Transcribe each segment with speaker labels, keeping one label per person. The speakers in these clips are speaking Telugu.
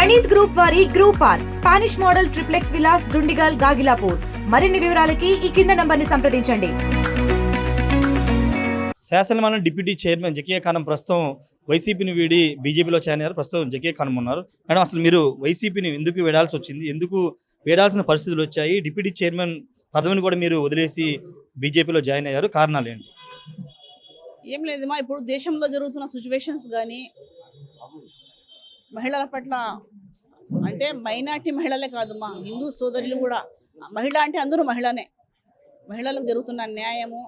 Speaker 1: ప్రణీత్ గ్రూప్ వారి group park Spanish model triplex Vilas Dundigal Gagillapur. మరిన్ని వివరాలకి ఈ కింద నంబర్ని సంప్రదించండి.
Speaker 2: శాసనమండలి డిప్యూటీ చైర్మన్ జకీయా ఖానం ప్రస్తుతం వైసీపీని వీడి బీజేపీలో చేరారు. ప్రస్తుతం జకీయా ఖానం ఉన్నారు. మేడం, అసలు మీరు వైసీపీని ఎందుకు వీడాల్సి వచ్చింది? ఎందుకు వీడాల్సిన పరిస్థితులు వచ్చాయి? డిప్యూటీ చైర్మన్ పదవిని కూడా మీరు వదిలేసి బీజేపీలో జాయిన్ అయ్యారు, కారణాలు ఏంటి?
Speaker 3: ఏం లేదమ్మా, ఇప్పుడు దేశంలో జరుగుతున్న సిచ్యువేషన్స్ కానీ మహిళల పట్ల, అంటే మైనార్టీ మహిళలే కాదమ్మా, హిందూ సోదరులు కూడా, మహిళ అంటే అందరూ మహిళనే, మహిళలకు జరుగుతున్న అన్యాయము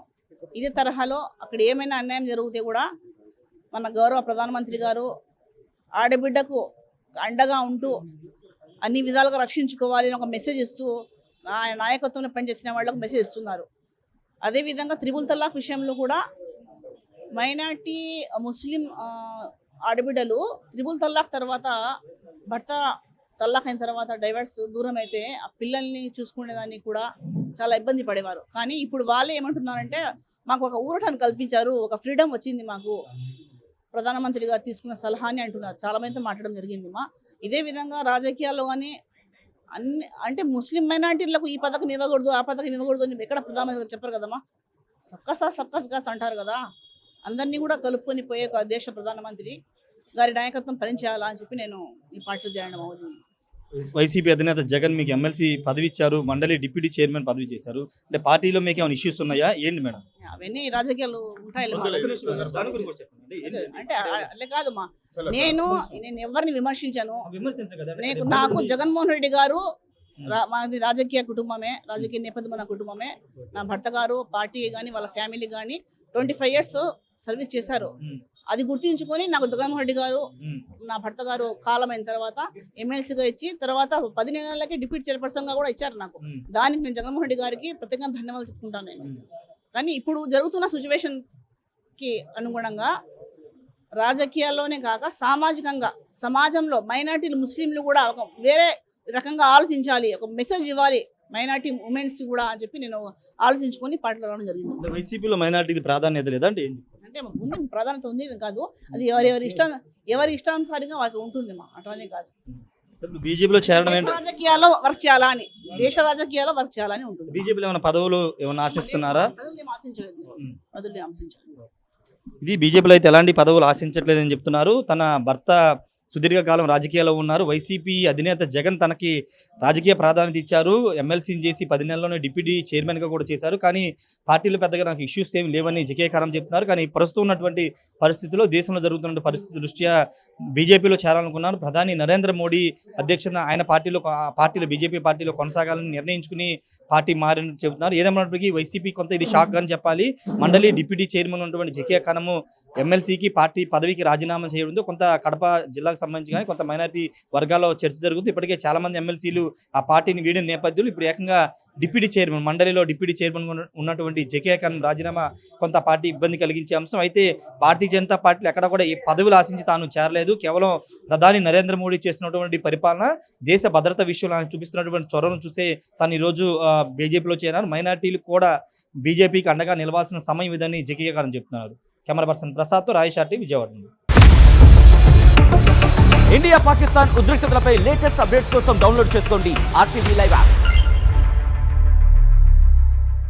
Speaker 3: ఇదే తరహాలో అక్కడ ఏమైనా అన్యాయం జరిగితే కూడా మన గౌరవ ప్రధానమంత్రి గారు ఆడబిడ్డకు అండగా ఉంటూ అన్ని విధాలుగా రక్షించుకోవాలి అని ఒక మెసేజ్ ఇస్తూ నాయకత్వంలో పనిచేసిన వాళ్ళకు మెసేజ్ ఇస్తున్నారు. అదేవిధంగా త్రిపుల్ తలాక్ విషయంలో కూడా మైనార్టీ ముస్లిం ఆడబిడ్డలు త్రిపుల్ తలాక్ తర్వాత భర్త తల్లాక్ అయిన తర్వాత డైవర్స్ దూరం అయితే ఆ పిల్లల్ని చూసుకునేదానికి కూడా చాలా ఇబ్బంది పడేవారు. కానీ ఇప్పుడు వాళ్ళే ఏమంటున్నారంటే మాకు ఒక ఊరటను కల్పించారు, ఒక ఫ్రీడమ్ వచ్చింది మాకు ప్రధానమంత్రి గారు తీసుకున్న సలహాని అంటున్నారు. చాలా మందితో మాట్లాడడం జరిగింది మా. ఇదే విధంగా రాజకీయాల్లో కానీ అన్ని, అంటే ముస్లిం మైనార్టీలకు ఈ పథకం ఇవ్వకూడదు ఆ పథకం ఇవ్వకూడదు అని ఎక్కడ ప్రధానమంత్రి గారు చెప్పరు కదమ్మా. సబ్కా సాత్ సబ్కా వికాస్ అంటారు కదా, అందరినీ కూడా కలుపుకొని పోయే ఒక దేశ ప్రధానమంత్రి గారి నాయకత్వం పనిచేయాలా అని చెప్పి నేను ఈ పార్టీలో చేయడం అవుతుంది.
Speaker 2: వైసీపీ అధినేత జగన్ మీకు ఎమ్మెల్సీ పదవి ఇచ్చారు, మండలి డిప్యూటీ చైర్మన్ పదవి చేశారు. అంటే పార్టీలో మీకు ఏమైనా ఇష్యూస్ ఉన్నాయా ఏంటి మేడం?
Speaker 3: అవన్నీ రాజకీయాలు ఉంటాయి అంటే అట్లే కాదమ్మా. నేను ఎవరిని విమర్శించాను. నాకు జగన్మోహన్ రెడ్డి గారు మాది రాజకీయ కుటుంబమే, రాజకీయ నేపథ్యం ఉన్న కుటుంబమే. నా భర్త గారు పార్టీ కానీ వాళ్ళ ఫ్యామిలీ కానీ 25 years సర్వీస్ చేశారు. అది గుర్తించుకొని నాకు జగన్మోహన్ రెడ్డి గారు నా భర్త గారు కాలమైన తర్వాత ఎమ్మెల్సీగా ఇచ్చి తర్వాత 10 నెలలకే డిప్యూటీ చైర్పర్సన్గా కూడా ఇచ్చారు నాకు. దానికి నేను జగన్మోహన్ రెడ్డి గారికి ప్రత్యేకంగా ధన్యవాదాలు చెప్పుకుంటాను నేను. కానీ ఇప్పుడు జరుగుతున్న సిచ్యువేషన్కి అనుగుణంగా రాజకీయాల్లోనే కాక సామాజికంగా సమాజంలో మైనార్టీలు ముస్లింలు కూడా ఒక వేరే రకంగా ఆలోచించాలి, ఒక మెసేజ్ ఇవ్వాలి మైనార్టీ ఉమెన్స్ కూడా అని చెప్పి నేను ఆలోచించుకొని పార్టీలో రావడం జరిగింది.
Speaker 2: వైసీపీలో మైనార్టీకి ప్రాధాన్యత లేదంటే
Speaker 3: అంటే ఉంది, ప్రాధాన్యత ఉంది కాదు, అది ఎవరి ఇష్టానుసారంగా వాళ్ళకి ఉంటుంది మా, అట్లానే కాదు.
Speaker 2: బీజేపీలో చేరడం
Speaker 3: రాజకీయాల్లో వర్క్ చేయాలని, దేశ రాజకీయాల్లో వర్క్ చేయాలని ఉంటుంది.
Speaker 2: బీజేపీలో ఏమైనా పదవులు ఏమైనా ఆశిస్తున్నారా?
Speaker 3: పదవులు ఆశించలేదు.
Speaker 2: ఇది బీజేపీలో అయితే ఎలాంటి పదవులు ఆశించట్లేదని చెప్తున్నారు. తన భర్త సుదీర్ఘకాలం రాజకీయాల్లో ఉన్నారు. వైసీపీ అధినేత జగన్ తనకి రాజకీయ ప్రాధాన్యత ఇచ్చారు, ఎమ్మెల్సీని చేసి 10 నెలల్లోనే డిప్యూటీ చైర్మన్గా కూడా చేశారు. కానీ పార్టీలో పెద్దగా నాకు ఇష్యూస్ ఏమి లేవని జకీయా ఖానం చెప్తున్నారు. కానీ ప్రస్తుతం ఉన్నటువంటి పరిస్థితుల్లో, దేశంలో జరుగుతున్న పరిస్థితి దృష్ట్యా బీజేపీలో చేరాలనుకున్నారు. ప్రధాని నరేంద్ర మోడీ అధ్యక్షతన ఆయన పార్టీలో బీజేపీ పార్టీలో కొనసాగాలని నిర్ణయించుకుని పార్టీ మారని చెబుతున్నారు. ఏదేమైనప్పటికీ వైసీపీ కొంత ఇది షాక్ అని చెప్పాలి. మండలి డిప్యూటీ చైర్మన్ ఉన్నటువంటి జకీయా ఖానము ఎమ్మెల్సీకి పార్టీ పదవికి రాజీనామా చేయడంతో కొంత కడప జిల్లాకు సంబంధించి కానీ కొంత మైనారిటీ వర్గాల్లో చర్చ జరుగుతుంది. ఇప్పటికే చాలా మంది ఎమ్మెల్సీలు ఆ పార్టీని వీడిన నేపథ్యంలో ఇప్పుడు ఏకంగా డిప్యూటీ చైర్మన్, మండలిలో డిప్యూటీ చైర్మన్ ఉన్నటువంటి జకీయా ఖాన్ రాజీనామా కొంత పార్టీ ఇబ్బంది కలిగించే అంశం. అయితే భారతీయ జనతా పార్టీలో ఎక్కడ కూడా ఈ పదవులు ఆశించి తాను చేరలేదు. కేవలం ప్రధాని నరేంద్ర మోడీ చేస్తున్నటువంటి పరిపాలన, దేశ భద్రత విషయంలో ఆయన చూపిస్తున్నటువంటి చొరవను చూసే తాను ఈరోజు బీజేపీలో చేరారు. మైనార్టీలు కూడా బీజేపీకి అండగా నిలవాల్సిన సమయం ఇదని జకీయా ఖాన్ చెప్తున్నారు. కెమెరా పర్సన్ ప్రసాద్తో రాయేష్ ఆర్టీవీ, విజయవాడ.
Speaker 4: ఇండియా పాకిస్తాన్ ఉద్రిక్తతలపై లేటెస్ట్ అప్డేట్స్ కోసం డౌన్లోడ్ చేసుకోండి RTV లైవ్ యాప్.